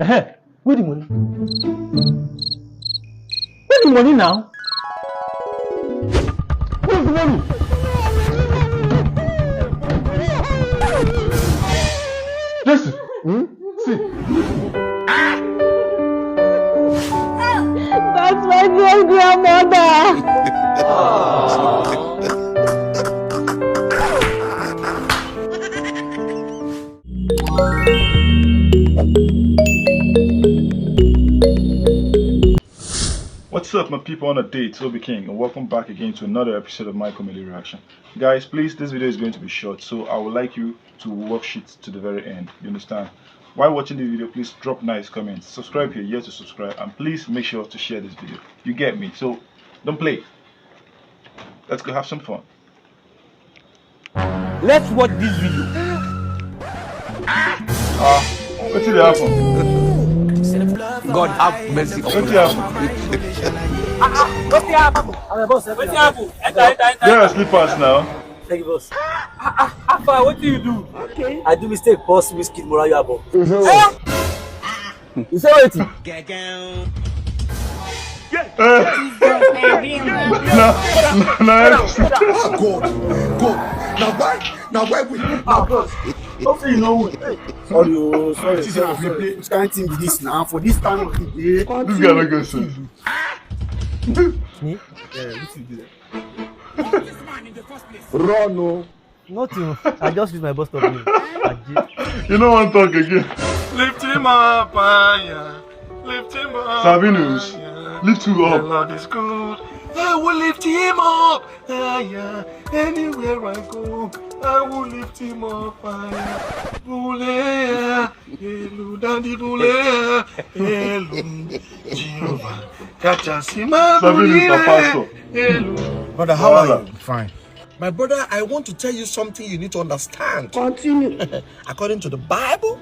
Where the money? Where the money now? Where's the money? Listen, see. That's my great grandmother. What's up, my people on a date? It's OBIKING, and welcome back again to another episode of my comedy reaction. Guys, please, this video is going to be short, so I would like you to watch it to the very end. You understand? While watching the video, please drop nice comments, subscribe here, to subscribe, and please make sure to share this video. You get me? So don't play. Let's go have some fun. Let's watch this video. What did happen? God have mercy What upon did us. happen? What's happened? There are slippers now. Thank you, boss. Alpha, what do you do? Okay. I do mistake, boss. Whiskey Murayabo. You say what? Now why we? Hopefully, you know. Sorry. This kind of thing with this now for this time of the day. This guy don't go sense. Run, no. Nothing. I just use my bus stop name. You don't want to talk again. Lift him up, yeah. Lift him up. Sabinus, lift you The up. Lord is good. I will lift him up, yeah. Anywhere I go, I will lift him up, yeah. Bule, elu dandi bule, elu Jehovah. Kachasima Sabinus, the pastor. elu. Brother, how are you? Fine. My brother, I want to tell you something you need to understand. Continue. According to the Bible,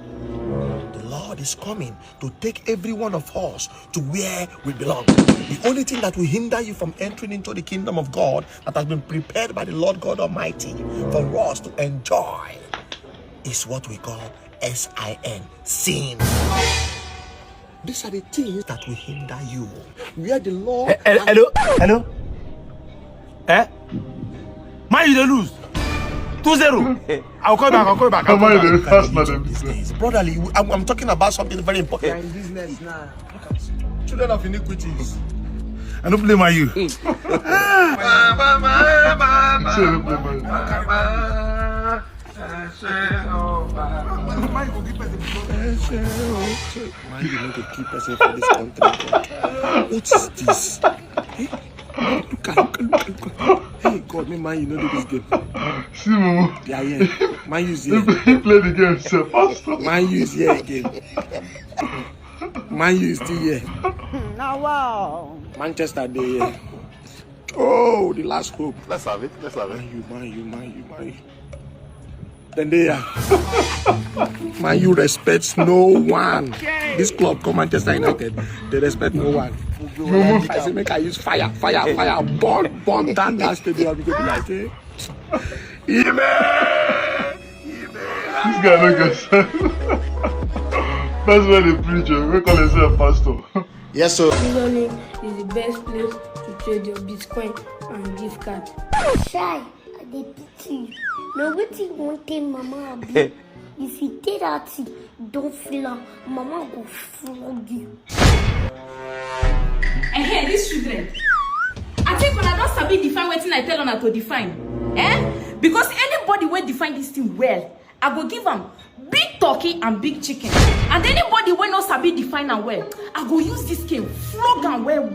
the Lord is coming to take every one of us to where we belong. The only thing that will hinder you from entering into the kingdom of God that has been prepared by the Lord God Almighty for us to enjoy is what we call sin, sin. These are the things that will hinder you. Where the Lord... Hello? Man, you don't lose. 2-0. I'll call back. Come on, that's not them. Brotherly, I'm talking about something very important. In business now. Children of iniquities. I don't blame you. Why you need to keep person for this country? What is this? Look. Hey God, man, you know do this game. See, Momo. Yeah. Man use here. He played the game himself. Pastor. Man use here again. Man use still here. Now wow. Manchester they here. Oh, the last hope. Let's have it. Man you. Then they are. Man, you respect no one. This club called Manchester United, they respect no one. I say make I use fire, burn down that stadium. You go be like, hey, This guy don't go sense. That's why they preach. We call himself pastor. yes, sir. Learning is the best place to trade your Bitcoin and gift card. Shy, they pity you. Now what you want to mama be? If you take that thing, don't feel like mama go flog you. Hey, these children. I think when I don't sabi define what I tell them to define. Because anybody will define this thing well, I go give them big turkey and big chicken. And anybody will not sabi define and well, I go use this cane, flog and well.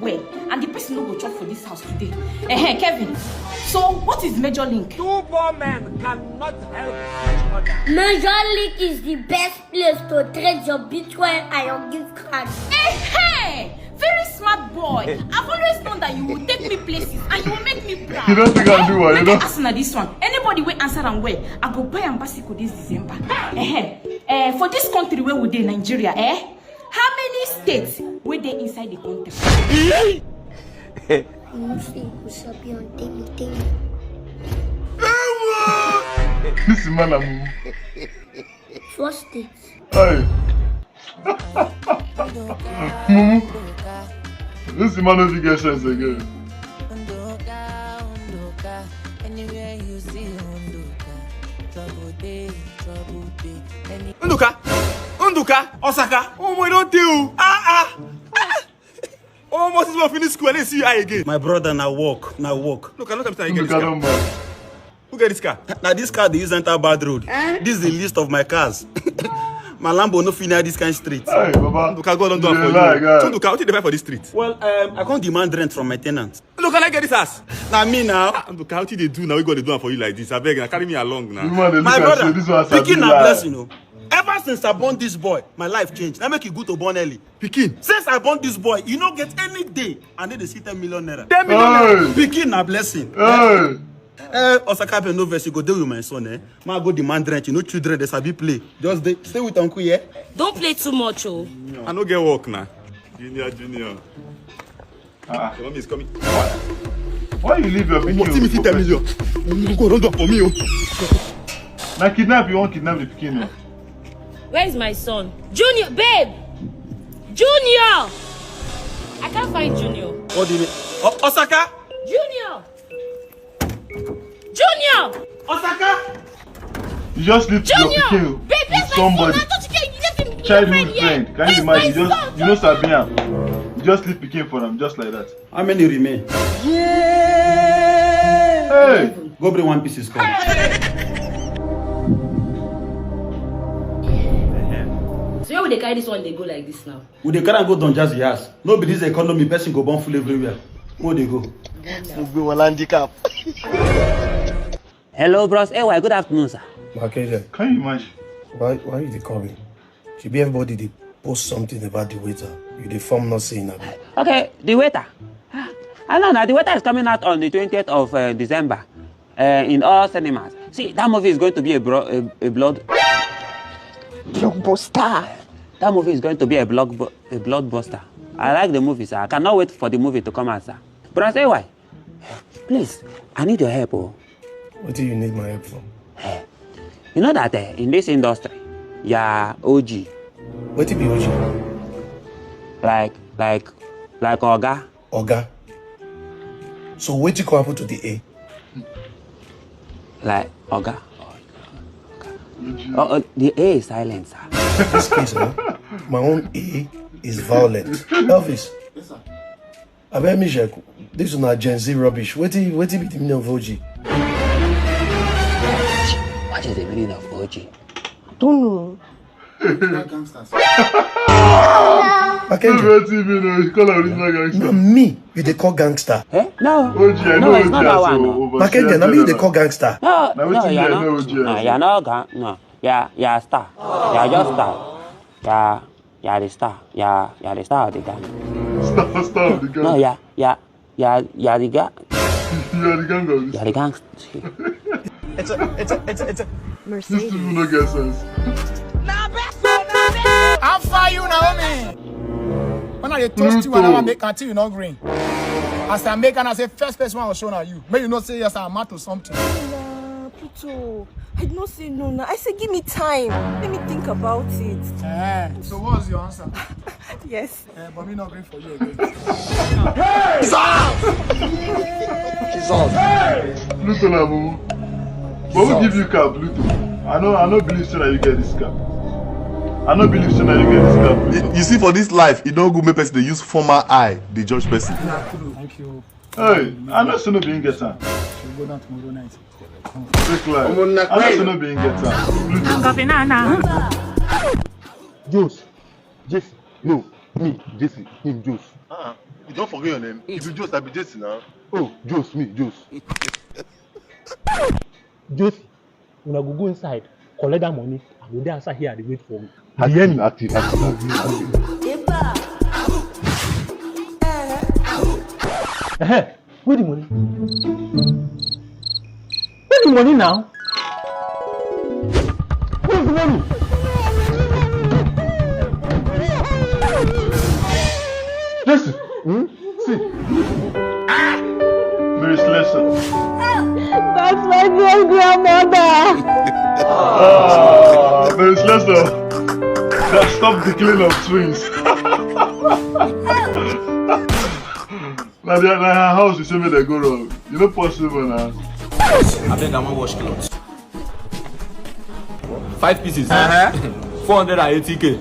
And the person no go chop for this house today. Kevin. So what is major link? Two poor men cannot help each other. Major League is the best place to trade your Bitcoin and your gift card. Hey! Very smart boy. I've always known that you will take me places and you will make me proud. You don't think I'll do what, you know? Ask this one. Anybody will answer and where? I go buy a bicycle this December. For this country where we dey Nigeria, how many states were they inside the country? This is man. 4 states. Hey. This man knows you get sense again. Nduka, Osaka, oh my don't do. Almost is finish school and see you again. My brother now walk. Look, I know time you get this car. Who get this car? Now this car they use enter bad road. This is the list of my cars. My Lambo no finish this kind of street. Hey, Baba. Nduka, God don't do it for you. So Nduka, what did they buy for this street? Well, I can't demand rent from my tenant. Look, can I get this ass? Now me now. Nduka, how did they do now? We got to do it for you like this. I beg, carry me along now. My brother, picking a blessing, you know. Ever since I born this boy, my life changed. I make it good to born early. Pikin. Since I born this boy, you don't get any day and then they see 10 million naira. 10 million naira. Picking a blessing. Hey. Osaka no verse, you go deal with my son, eh? Ma go demand rent, you know children, they sabi play. Just stay with uncle, yeah? Don't play too much, oh. I no get work now. Junior. Your mommy is coming. Why you leave your pikin? What me 10 million? You go run up for me, oh. Now kidnap, you want kidnap the pikin? Where is my son? Junior, babe! Junior! I can't find Junior. What do you mean? Osaka? Junior! Junior! Osaka? You just leave your pikin Babe, with somebody. Childhood friend. Can you imagine? You know Sabinus. You just leave pikin for them, just like that. How many remain? Yeah! Hey! Go bring one piece is come. So where would they carry this one? They go like this now. Would they carry go down just yes? No be this economy person go born full everywhere. Where they go? Hello, bros. Hey, why? Good afternoon, sir. Okay, can you imagine? Why you dey call me? Should be everybody they post something about the waiter. You the form not saying that. Okay, the waiter. I know now the waiter is coming out on the 20th of December in all cinemas. See, that movie is going to be a blockbuster. That movie is going to be a blockbuster. I like the movie, sir. I cannot wait for the movie to come out, sir. But I say why? Please, I need your help, oh. What do you need my help for? You know that in this industry, yeah, OG. What do you be OG? Like Oga. Oga. So what you happen to the A? Like Oga. The A is silent, sir. In this case, my own A is violent. Elvis. Yes, sir. I bet me, this is not Gen Z rubbish. What do you be the meaning of OG? What is the meaning of OG? I don't know. No, me, you they call gangster. Eh? No. OG, no, it's not that one. No. Mackenzie, now me you they call gangster. No, you're not. You're not no. You're star. You're just star. You're the star. You're the star of the gang. Star of the gang. No, you're the gang. You're the gang of this. You're the gang. It's a Mercedes. This people no get sense. How far you, Naomi? When I toast you and I make until you not green. As I make and I say first person I will show you. May you not say yes, I'm mad to something. Pluto, I did not say no now. I said give me time. Let me think about it. So what was your answer? Yes. But me not green for you again. Pluto na boo. But who give you car, Pluto? I know believe so that you get this car. I don't believe so that you get this car. You see, for this life, you don't go make person they use former eye, the judge person. Thank you. Hey, I know so no being get time. We'll go down tomorrow night. Take life. I know so no being get time. Jose. Jesse. No, me, Jesse. Him, Jose. You don't forget your name. If you Jose, I be Jesse now. Oh, Jose, me, Jose. Jose, when I go inside, collect that money, I go there outside here and wait for you. Active. Where the money? Where the money now? Where's the money? Listen. See. Mary Slessor. That's my great grandmother. Mary Slessor. That stopped the killing of twins. Now her house, you say me they go wrong. You know possible now. I think I'm gonna wash clothes. 5 pieces. 480k.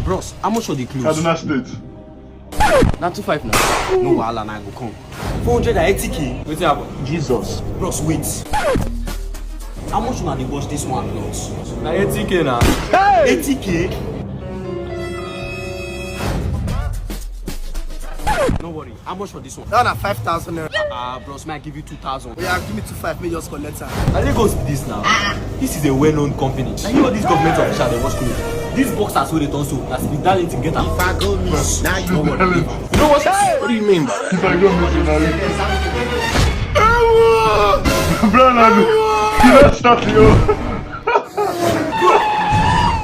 Bros, how much for the clothes? Kaduna State. Not 25 now. No wahala na go come. 480k. Wait happen. Jesus. Bros, wait. How much na dey wash this one clothes? Na 80k na. Hey! 80k. No worry. How much for this one? That na 5,000 naira. Bros, may I give you 2,000? Yeah, give me 2,500. May just collect her. I think go this now. This is a well-known company. And you know this government official they wash clothes. These boxers where they turn so. That's Spidality get them. If I go miss, now you know what. You know what? What do you mean? If I go miss, bro, you don't stop you.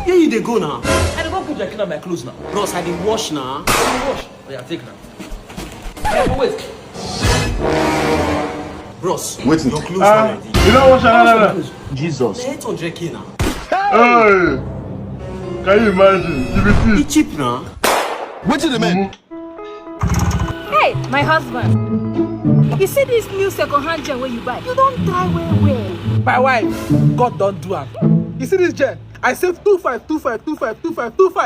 Here you they go now. I don't put jacket on my clothes now. Bros, I did wash now. I did wash. Oh, yeah, take now. Hey, wait. Bros, wait. Your clothes already. You don't wash another. Jesus. 800k now. Hey. Can you imagine? You be it's cheap now. What did the man? Hey, my husband. You see this new second-hand gem where you buy? You don't try well. My wife, God don't do it. You see this gem? I saved 25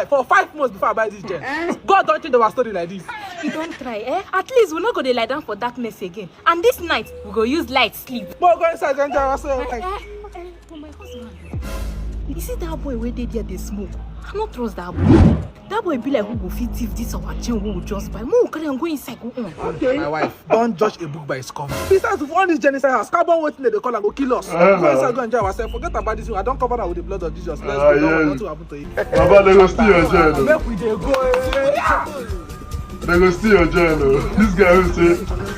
for 5 months before I buy this gem. God don't change our story like this. You don't try, eh? At least we're not going to lie down for darkness again. And this night, we're going to use light sleep. But go inside and my husband. You see that boy where they smoke? I don't trust that boy. That boy be like who go fit thief this our gem we will just buy. More carry and go inside go on. Okay. My wife, don't judge a book by its cover. Besides, if one is Genesis house, carbon waiting they call and go kill us. Go inside go enjoy ourselves. Forget about this. I don't cover that with the blood of Jesus. Let's go. Don't want to happen to you. Baba, they go steal your gem. Make we dey go. They go steal your gem. This guy will say,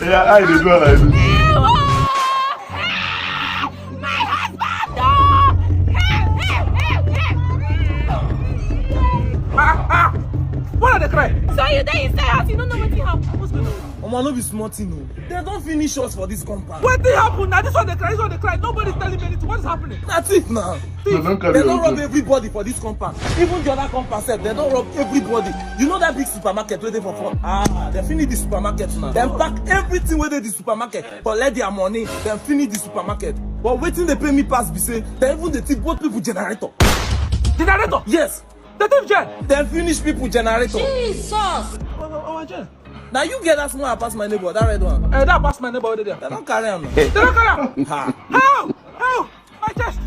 yeah, I did well like this. What are they crying? So you there inside house, you don't know what happened. What's going on? Omo no be small thing no. They don't finish us for this compound. What did happen? Now this one they cry, this one they cry. Nobody's telling me anything. What is happening? That's it now. Thief. They don't rob everybody for this compound. Even the other compound said they don't rob everybody. You know that big supermarket where they for fun? They finish the supermarket now. Then pack everything where they the supermarket, collect their money, then finish the supermarket. But waiting they pay me pass be say, they even they take both people generator. Generator? Yes. The thief gen? Then finish people generator. Jesus! Oh, gen. Now you get that small pass my neighbor, that red one. That pass my neighbor over there. They don't carry him now. They don't carry him. How? My chest.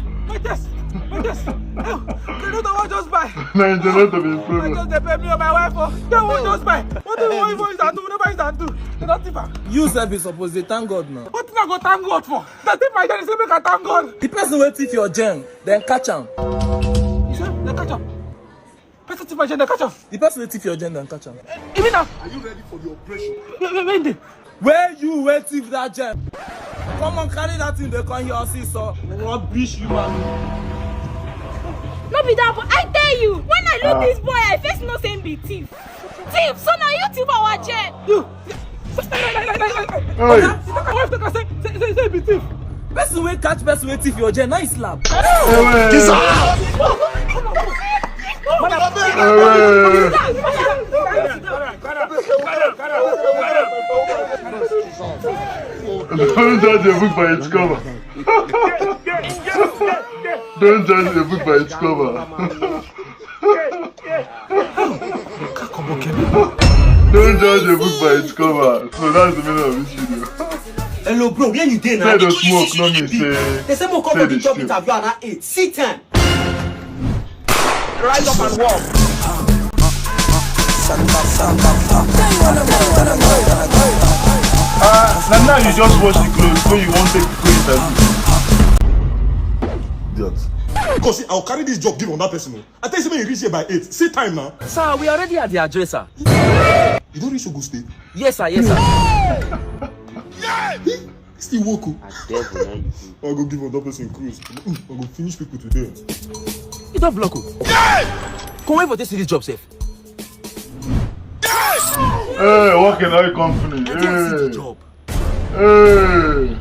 Help! They don't know what just buy. No, generator be I just they pay me and my wife for. They won't just buy. What do you want for is and do? Nobody is and do. They don't thief her. You self is supposed to thank God now. What thing I go thank God for? The thief my gen is make I thank God. The person will thief your gem, then catch him. You say they catch him? Person thief my gen, they catch him. The person will thief your gem, then catch him. Even now. Are you ready for the operation? When they? Where you will thief that gem? Come on, carry that thing. They come here see so rubbish you man. No be that boy. I tell you, when I look this boy, I first know saying be thief. Thief, so now you thief our gem. You. My wife say be thief. Person will catch person will thief your gem. Now it's slap. Don't judge a book by its cover. Don't judge a book by its cover. Don't judge a book by its cover. So that's the meaning of this video. Hello bro, where you there now? Say the smoke, no me say. They say more come for the job interview and I 8. Sit time. Rise up and walk. Now you just wash the clothes when you won't take the clothes interview. Because see, I'll carry this job, give on that person. I tell you, when you reach here by 8. See time now. Sir, we already at the address, sir. You don't reach Ogun State? Yes, sir. Yes, sir. Still walk. I'll go give on that person cruise. I'll go finish people today. You don't block. Come wait for this serious job, safe. Hey, work in oil company. Hey. Job. Hey.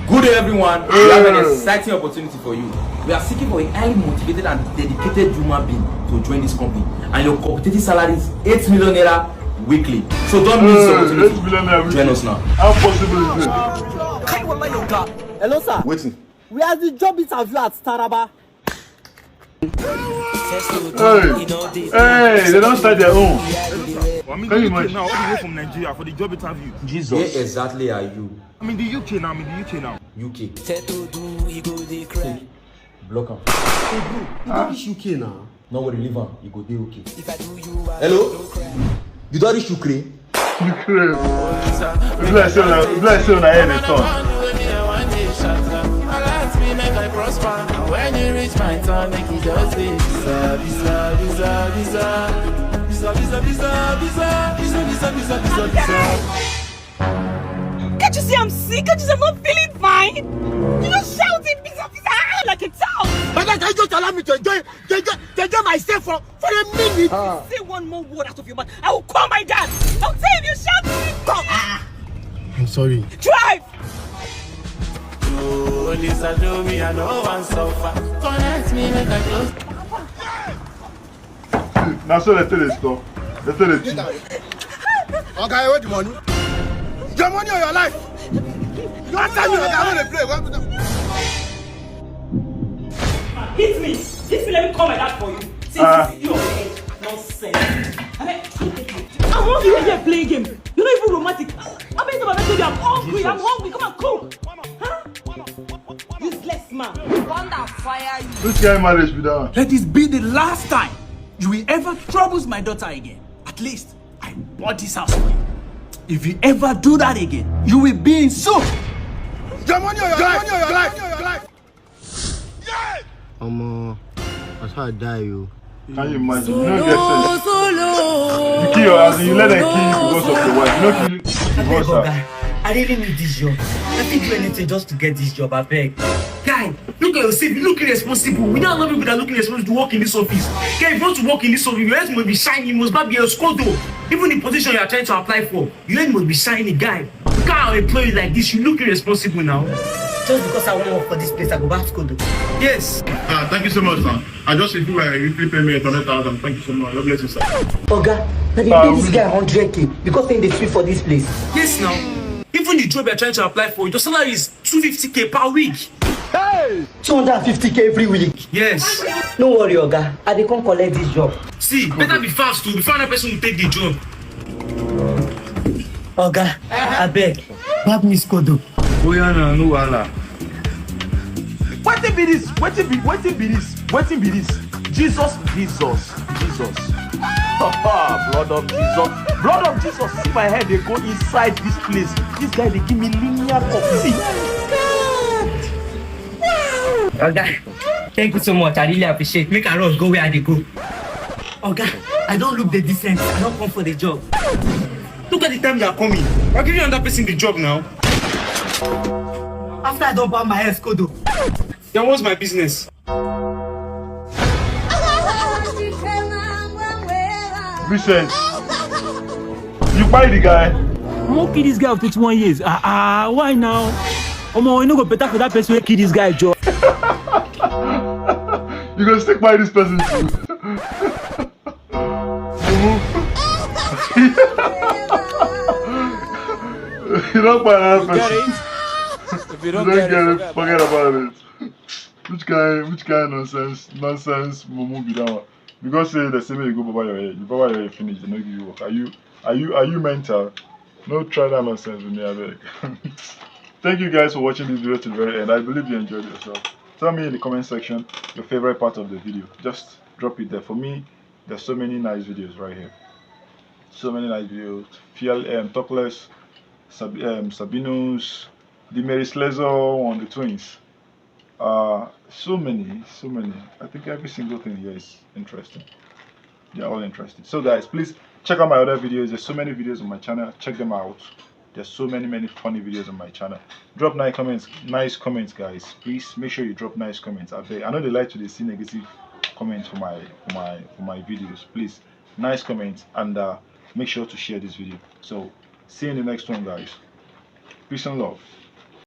Good Good day, everyone. We have an exciting opportunity for you. We are seeking for a highly motivated and dedicated human being to join this company, and your competitive salary is 8 million naira weekly. So don't miss the opportunity. 8 million naira weekly. Join us now. How possible is this? Hello, sir. Waiting. We are the job interview at Taraba. Hey, they don't start their own. I'm in the UK now, all the way from Nigeria for the job interview. Jesus. Where exactly are you? I'm in the UK now, UK. Block up. Hey bro, you don't reach UK now. No worry, leave on. You go there, okay. Hello? You don't reach Ukraine? Ukraine. Bless you, I hear the song. When you reach my turn, make it just be visa. Can't you see I'm sick? Can't you see I'm not feeling fine? You're just shouting visa like a child. But can you just allow me to enjoy myself for a minute? Say one more word out of your mouth, I will call my dad. I'll tell him you shouting. Come. I'm sorry. Drive. Oh, Lisa, do me, I know one so far. Connect me, make I close. Now, so let's tell the store. Let's tell the tea. Okay, where's the money? Your money or your life? Last time you want to play. Hit me, let me call my dad for you. See, you okay? Nonsense. I'm hungry when you're playing game. You're not even romantic. I'm hungry. I'm hungry. Come on, cook. Huh? Useless man. Thunder fire you. Which kind of marriage be that? Let this be the last time you will ever trouble my daughter again. At least I bought this house for you. If you ever do that again, you will be in soup. Your money or your life. That's how I die, you. Can you imagine? You don't get sense. You kill your ass, you let them kill you because of the wife. You don't kill because of her. I really need this job. I think do anything just to get this job, I beg. Guy, look at yourself, you look irresponsible. We don't have people that look irresponsible to work in this office. Guy, if you want to work in this office, your head must be shiny, you must not be a scodo. Even the position you are trying to apply for, your head must be shiny, guy. You can't employ you like this, you look irresponsible now. Just because I want to work for this place, I go back to scodo. Yes. Thank you so much, sir. I just feel like you pay me 100,000. Thank you so much. God bless you, sir. Oga, now they pay this guy 100k because they fit for this place. Yes, now. Even the job you're trying to apply for, your salary is 250k per week. Hey! 250k every week. Yes. No worry, Oga. I dey come collect this job. See, better be fast too before another person will take the job. Oga, I beg. Bab me scodo. Oh yeah, no wala. What be this? Jesus. Blood of Jesus. See my head, they go inside this place. This guy, they give me linear coffee. Oga, thank you so much. I really appreciate. Make a run, go where they go. Oga, I don't look the decent. I don't come for the job. Look at the time you are coming. I'll give you another person the job now. After I don't buy my hair, Skodo. Then what's my business? Vincent, you buy the guy. I won't kill this guy of 21 years. Why now? You no go better for that person who kill this guy, Joe. You gonna stick by this person too. You don't buy another person. If you don't get it, forget about it. Which kind of nonsense mumu be that one? Because say the same way you go over your head, you over your head finish, they don't give you work. Are you mental? No, try that nonsense with me, I beg. Thank you guys for watching this video to the very end. I believe you enjoyed yourself. Tell me in the comment section your favorite part of the video. Just drop it there. For me, there's so many nice videos right here. So many nice videos. Talkless, Sabinus, the Mary Slessor on the twins. So many. I think every single thing here is interesting. They're all interesting. So guys, please check out my other videos. There's so many videos on my channel. Check them out. There's so many funny videos on my channel. Drop nice comments, guys. Please make sure you drop nice comments. I know they like to see negative comments for my videos. Please, nice comments, and make sure to share this video. So see you in the next one, guys. Peace and love.